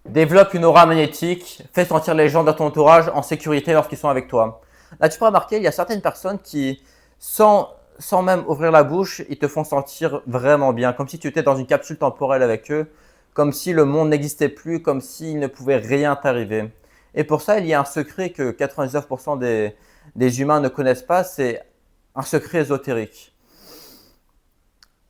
Développe une aura magnétique, fais sentir les gens dans ton entourage en sécurité lorsqu'ils sont avec toi. Là, tu peux remarquer, il y a certaines personnes qui, sans même ouvrir la bouche, ils te font sentir vraiment bien, comme si tu étais dans une capsule temporelle avec eux, comme si le monde n'existait plus, comme s'il ne pouvait rien t'arriver. Et pour ça, il y a un secret que 99% des humains ne connaissent pas, c'est un secret ésotérique.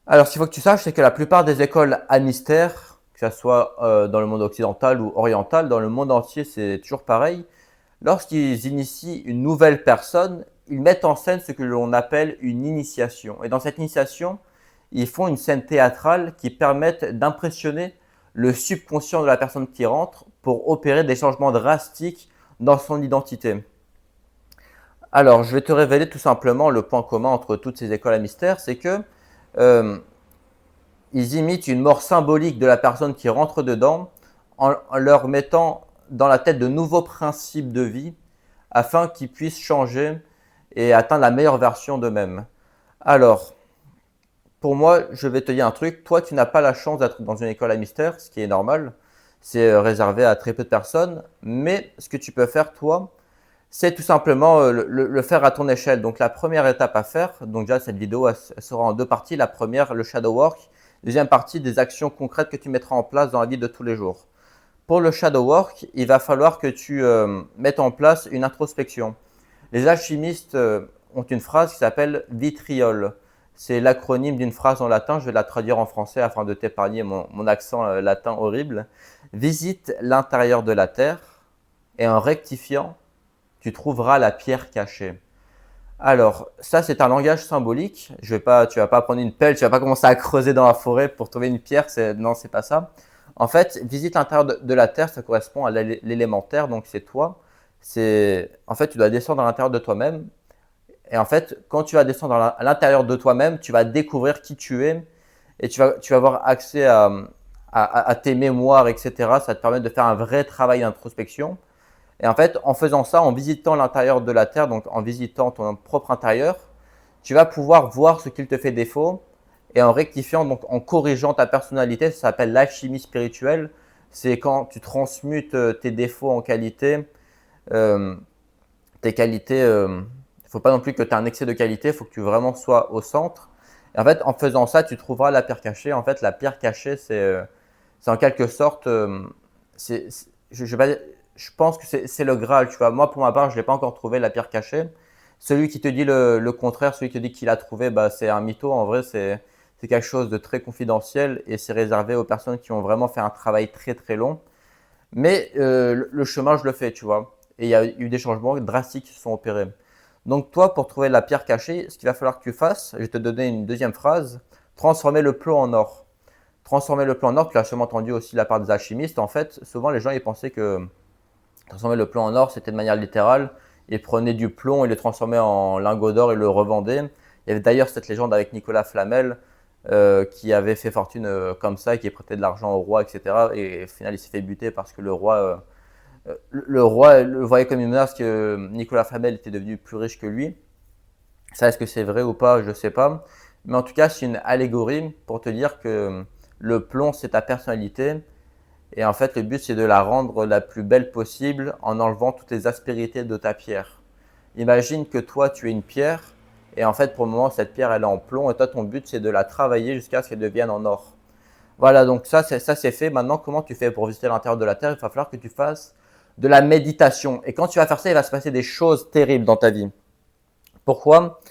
Alors, ce qu'il faut que tu saches, c'est que la plupart des écoles à mystère, que ce soit dans le monde occidental ou oriental, dans le monde entier, c'est toujours pareil. Lorsqu'ils initient une nouvelle personne, ils mettent en scène ce que l'on appelle une initiation. Et dans cette initiation, ils font une scène théâtrale qui permet d'impressionner le subconscient de la personne qui rentre pour opérer des changements drastiques dans son identité. Alors, je vais te révéler tout simplement le point commun entre toutes ces écoles à mystère, c'est que euh, ils imitent une mort symbolique de la personne qui rentre dedans en leur mettant dans la tête de nouveaux principes de vie afin qu'ils puissent changer et atteindre la meilleure version d'eux-mêmes. Alors, pour moi, je vais te dire un truc. Toi, tu n'as pas la chance d'être dans une école à mystère, ce qui est normal. C'est réservé à très peu de personnes. Mais ce que tu peux faire, toi, c'est tout simplement le faire à ton échelle. Donc, la première étape à faire, donc déjà, cette vidéo elle sera en deux parties. La première, le shadow work. Deuxième partie, des actions concrètes que tu mettras en place dans la vie de tous les jours. Pour le shadow work, il va falloir que tu mettes en place une introspection. Les alchimistes ont une phrase qui s'appelle vitriol. C'est l'acronyme d'une phrase en latin. Je vais la traduire en français afin de t'épargner mon accent latin horrible. Visite l'intérieur de la terre et en rectifiant, tu trouveras la pierre cachée. Alors, ça, c'est un langage symbolique. Tu vas pas prendre une pelle, tu vas pas commencer à creuser dans la forêt pour trouver une pierre. Non, c'est pas ça. En fait, visite l'intérieur de la terre, ça correspond à l'élémentaire, donc c'est toi. En fait, tu dois descendre à l'intérieur de toi-même. Et en fait, quand tu vas descendre à l'intérieur de toi-même, tu vas découvrir qui tu es et tu vas avoir accès à tes mémoires, etc. Ça va te permettre de faire un vrai travail d'introspection. Et en fait, en faisant ça, en visitant l'intérieur de la Terre, donc en visitant ton propre intérieur, tu vas pouvoir voir ce qu'il te fait défaut et en rectifiant, donc en corrigeant ta personnalité, ça s'appelle l'alchimie spirituelle. C'est quand tu transmutes tes défauts en qualité, euh, tes qualités. Il ne faut pas non plus que tu aies un excès de qualité, il faut que tu vraiment sois au centre. Et en fait, en faisant ça, tu trouveras la pierre cachée. En fait, la pierre cachée, c'est en quelque sorte, c'est, je pense que c'est le Graal. Tu vois, moi, pour ma part, je ne l'ai pas encore trouvé, la pierre cachée. Celui qui te dit le contraire, celui qui te dit qu'il l'a trouvé, bah, c'est un mytho. En vrai, c'est quelque chose de très confidentiel et c'est réservé aux personnes qui ont vraiment fait un travail très très long. Mais le chemin, je le fais, tu vois. Et il y a eu des changements drastiques qui se sont opérés. Donc toi, pour trouver la pierre cachée, ce qu'il va falloir que tu fasses, je vais te donner une deuxième phrase, transformer le plomb en or. Transformer le plomb en or, tu l'as sûrement entendu aussi de la part des alchimistes. En fait, souvent les gens ils pensaient que transformer le plomb en or, c'était de manière littérale. Ils prenaient du plomb et le transformaient en lingot d'or et le revendaient. Il y avait d'ailleurs cette légende avec Nicolas Flamel qui avait fait fortune comme ça, qui prêtait de l'argent au roi, etc. Et au final, il s'est fait buter parce que le roi le voyait comme une menace que Nicolas Flamel était devenu plus riche que lui. Ça, est-ce que c'est vrai ou pas? Je ne sais pas. Mais en tout cas, c'est une allégorie pour te dire que le plomb, c'est ta personnalité. Et en fait, le but, c'est de la rendre la plus belle possible en enlevant toutes les aspérités de ta pierre. Imagine que toi, tu es une pierre. Et en fait, pour le moment, cette pierre, elle est en plomb. Et toi, ton but, c'est de la travailler jusqu'à ce qu'elle devienne en or. Voilà, donc ça, c'est fait. Maintenant, comment tu fais pour visiter l'intérieur de la Terre? Il va falloir que tu fasses de la méditation. Et quand tu vas faire ça, il va se passer des choses terribles dans ta vie. Pourquoi?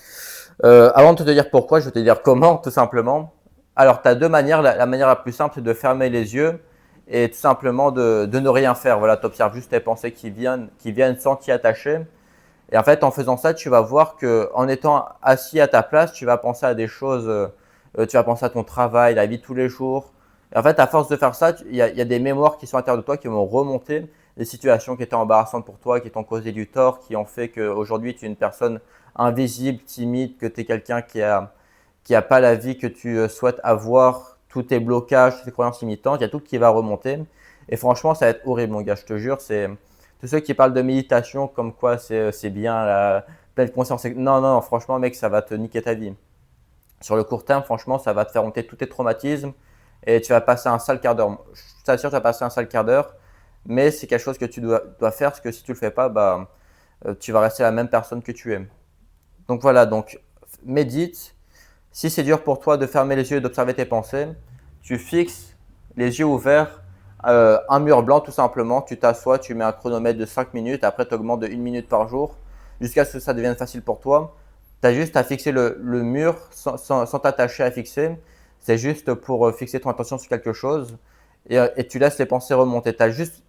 Avant de te dire pourquoi, je vais te dire comment, tout simplement. Alors, tu as deux manières. La manière la plus simple, c'est de fermer les yeux et tout simplement de ne rien faire. Voilà, tu observes juste tes pensées qui viennent sans t'y attacher. Et en fait, en faisant ça, tu vas voir que en étant assis à ta place, tu vas penser à des choses, tu vas penser à ton travail, la vie de tous les jours. Et en fait, à force de faire ça, il y a des mémoires qui sont à l'intérieur de toi qui vont remonter, des situations qui étaient embarrassantes pour toi, qui t'ont causé du tort, qui ont fait qu'aujourd'hui, tu es une personne invisible, timide, que tu es quelqu'un qui a pas la vie que tu souhaites avoir, tous tes blocages, tes croyances limitantes, il y a tout qui va remonter. Et franchement, ça va être horrible, mon gars, je te jure. C'est tous ceux qui parlent de méditation comme quoi c'est bien, la pleine conscience. Non, non, franchement, mec, ça va te niquer ta vie. Sur le court terme, franchement, ça va te faire monter tous tes traumatismes et tu vas passer un sale quart d'heure. Je t'assure, tu vas passer un sale quart d'heure. mais c'est quelque chose que tu dois faire parce que si tu le fais pas, tu vas rester la même personne que tu es. Donc voilà, donc médite. Si c'est dur pour toi de fermer les yeux et d'observer tes pensées, tu fixes les yeux ouverts, un mur blanc tout simplement, tu t'assois, tu mets un chronomètre de 5 minutes, après tu augmentes de 1 minute par jour jusqu'à ce que ça devienne facile pour toi. Tu as juste à fixer le mur sans t'attacher à fixer. C'est juste pour fixer ton attention sur quelque chose et tu laisses les pensées remonter.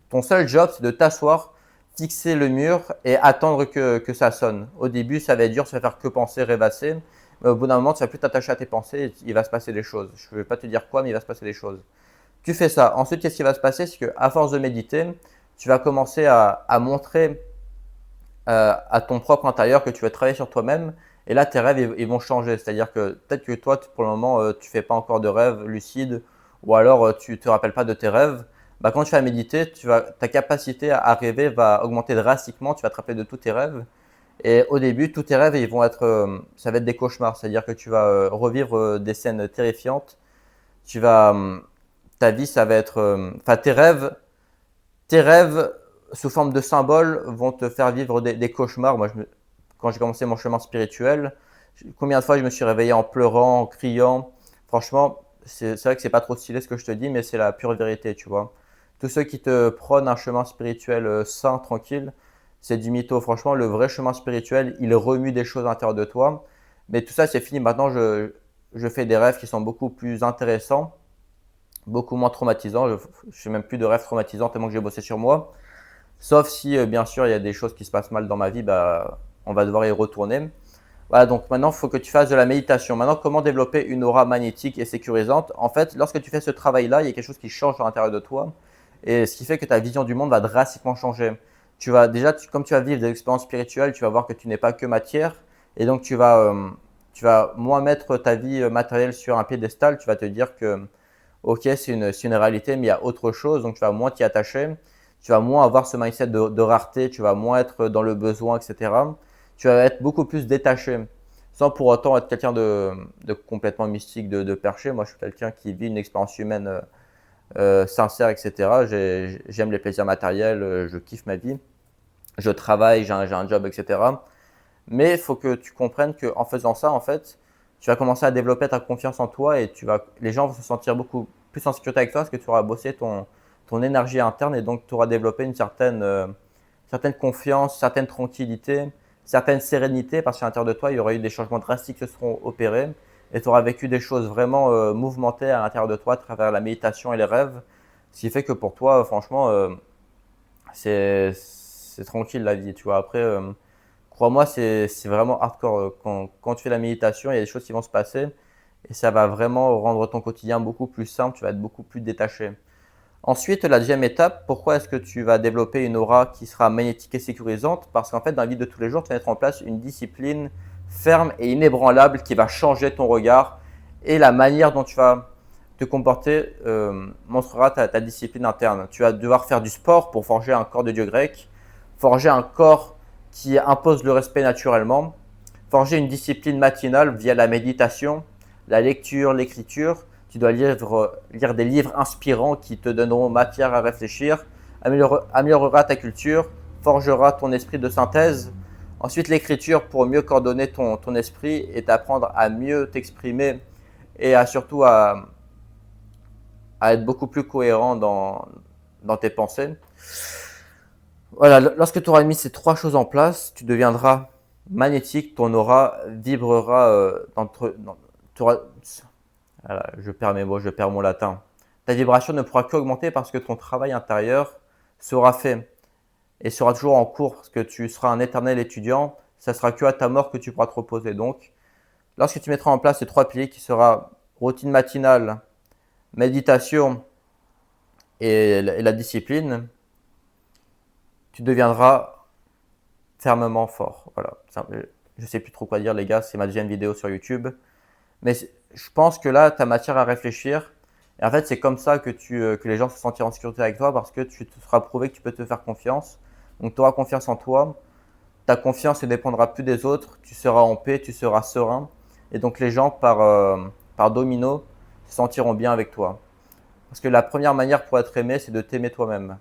Ton seul job, c'est de t'asseoir, fixer le mur et attendre que ça sonne. Au début, ça va être dur, ça va faire que penser, rêvasser. Mais au bout d'un moment, tu vas plus t'attacher à tes pensées et il va se passer des choses. Je ne vais pas te dire quoi, mais il va se passer des choses. Tu fais ça. Ensuite, qu'est-ce qui va se passer? C'est qu'à force de méditer, tu vas commencer à montrer à ton propre intérieur que tu vas travailler sur toi-même. Et là, tes rêves, ils vont changer. C'est-à-dire que peut-être que toi, pour le moment, tu ne fais pas encore de rêves lucides ou alors tu ne te rappelles pas de tes rêves. Quand tu vas méditer, ta capacité à rêver va augmenter drastiquement. Tu vas te rappeler de tous tes rêves. Et au début, tous tes rêves, ça va être des cauchemars. C'est-à-dire que tu vas revivre des scènes terrifiantes. Ta vie, ça va être, enfin, tes rêves sous forme de symboles vont te faire vivre des cauchemars. Moi, quand j'ai commencé mon chemin spirituel, combien de fois je me suis réveillé en pleurant, en criant. Franchement, c'est vrai que c'est pas trop stylé ce que je te dis, mais c'est la pure vérité, tu vois. Tous ceux qui te prônent un chemin spirituel sain, tranquille, c'est du mytho. Franchement, le vrai chemin spirituel, il remue des choses à l'intérieur de toi. Mais tout ça, c'est fini. Maintenant, je fais des rêves qui sont beaucoup plus intéressants, beaucoup moins traumatisants. Je ne fais même plus de rêves traumatisants tellement que j'ai bossé sur moi. Sauf si, bien sûr, il y a des choses qui se passent mal dans ma vie, on va devoir y retourner. Voilà, donc maintenant, il faut que tu fasses de la méditation. Maintenant, comment développer une aura magnétique et sécurisante? En fait, lorsque tu fais ce travail-là, il y a quelque chose qui change à l'intérieur de toi. Et ce qui fait que ta vision du monde va drastiquement changer. Tu vas déjà, comme tu vas vivre des expériences spirituelles, tu vas voir que tu n'es pas que matière. Et donc, tu vas moins mettre ta vie matérielle sur un piédestal. Tu vas te dire que, ok, c'est une réalité, mais il y a autre chose. Donc, tu vas moins t'y attacher. Tu vas moins avoir ce mindset de rareté. Tu vas moins être dans le besoin, etc. Tu vas être beaucoup plus détaché, sans pour autant être quelqu'un de complètement mystique, de perché. Moi, je suis quelqu'un qui vit une expérience humaine sincère, etc. J'aime les plaisirs matériels, je kiffe ma vie, je travaille, j'ai un job, etc. Mais il faut que tu comprennes qu'en faisant ça, en fait, tu vas commencer à développer ta confiance en toi et les gens vont se sentir beaucoup plus en sécurité avec toi parce que tu auras bossé ton énergie interne et donc tu auras développé une certaine confiance, certaine tranquillité, certaine sérénité parce qu'à l'intérieur de toi, il y aura eu des changements drastiques qui se seront opérés et tu auras vécu des choses vraiment mouvementées à l'intérieur de toi à travers la méditation et les rêves. Ce qui fait que pour toi, franchement, c'est tranquille la vie. Tu vois, après, crois-moi, c'est vraiment hardcore. Quand tu fais la méditation, il y a des choses qui vont se passer et ça va vraiment rendre ton quotidien beaucoup plus simple. Tu vas être beaucoup plus détaché. Ensuite, la deuxième étape, pourquoi est-ce que tu vas développer une aura qui sera magnétique et sécurisante? Parce qu'en fait, dans la vie de tous les jours, tu vas mettre en place une discipline ferme et inébranlable qui va changer ton regard et la manière dont tu vas te comporter montrera ta discipline interne. Tu vas devoir faire du sport pour forger un corps de dieu grec, forger un corps qui impose le respect naturellement, forger une discipline matinale via la méditation, la lecture, l'écriture. Tu dois lire des livres inspirants qui te donneront matière à réfléchir, améliorera ta culture, forgera ton esprit de synthèse. Ensuite, l'écriture pour mieux coordonner ton esprit et t'apprendre à mieux t'exprimer et surtout à être beaucoup plus cohérent dans tes pensées. Voilà, lorsque tu auras mis ces trois choses en place, tu deviendras magnétique, ton aura vibrera voilà, je perds mes mots, je perds mon latin. Ta vibration ne pourra qu'augmenter parce que ton travail intérieur sera fait et sera toujours en cours parce que tu seras un éternel étudiant. Ça sera que à ta mort que tu pourras te reposer. Donc, lorsque tu mettras en place ces trois piliers qui sera routine matinale, méditation et la discipline, tu deviendras fermement fort. Voilà. Je ne sais plus trop quoi dire, les gars. C'est ma deuxième vidéo sur YouTube. Mais je pense que là, tu as matière à réfléchir. Et en fait, c'est comme ça que les gens se sentiront en sécurité avec toi parce que tu te feras prouver que tu peux te faire confiance. Donc, tu auras confiance en toi. Ta confiance ne dépendra plus des autres. Tu seras en paix, tu seras serein. Et donc, les gens, par domino, se sentiront bien avec toi. Parce que la première manière pour être aimé, c'est de t'aimer toi-même.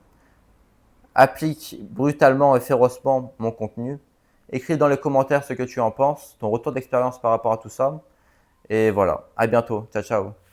applique brutalement et férocement mon contenu. Écris dans les commentaires ce que tu en penses, ton retour d'expérience par rapport à tout ça. Et voilà, à bientôt. Ciao, ciao.